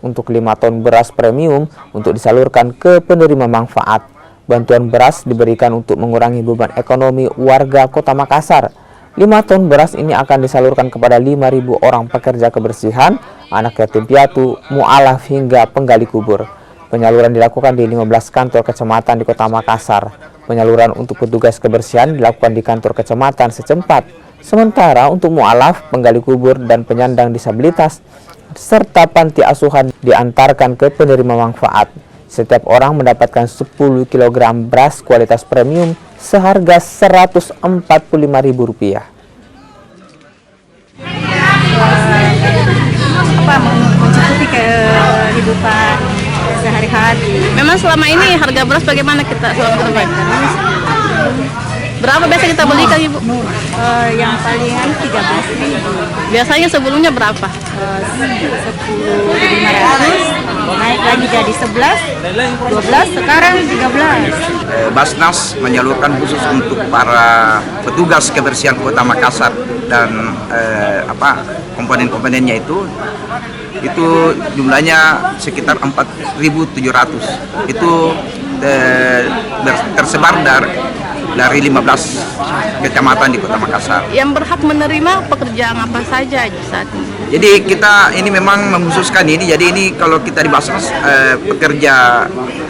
untuk 5 ton beras premium untuk disalurkan ke penerima manfaat. Bantuan beras diberikan untuk mengurangi beban ekonomi warga Kota Makassar. 5 ton beras ini akan disalurkan kepada 5.000 orang pekerja kebersihan, anak yatim piatu, mu'alaf hingga penggali kubur. Penyaluran dilakukan di 15 kantor kecamatan di Kota Makassar. Penyaluran untuk petugas kebersihan dilakukan di kantor kecamatan setempat. Sementara untuk mu'alaf, penggali kubur, dan penyandang disabilitas, serta panti asuhan diantarkan ke penerima manfaat. Setiap orang mendapatkan 10 kg beras kualitas premium seharga Rp145.000. Mencukupi kehidupan sehari-hari. Memang selama ini harga beras bagaimana kita selama ini? Berapa biasa kita belikan, Ibu? Yang palingan 13.000. Biasanya sebelumnya berapa? 10.500, naik lagi jadi 11, 12, sekarang 13. Basnas menyalurkan khusus untuk para petugas kebersihan Kota Makassar dan komponen-komponennya itu jumlahnya sekitar 4.700. Itu tersebar dari 15 kecamatan di Kota Makassar. Yang berhak menerima pekerjaan apa saja saat ini? Jadi kita ini memang mengkhususkan ini. Jadi ini kalau kita di Basnas pekerja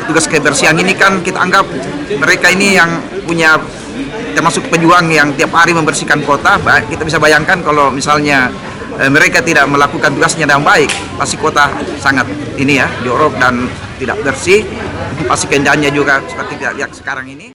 tugas kebersihan ini kan kita anggap mereka ini yang punya termasuk pejuang yang tiap hari membersihkan kota. Kita bisa bayangkan kalau misalnya mereka tidak melakukan tugasnya dengan baik, pasti kota sangat ini ya jorok dan tidak bersih. Pasti keadaannya juga seperti kita lihat sekarang ini.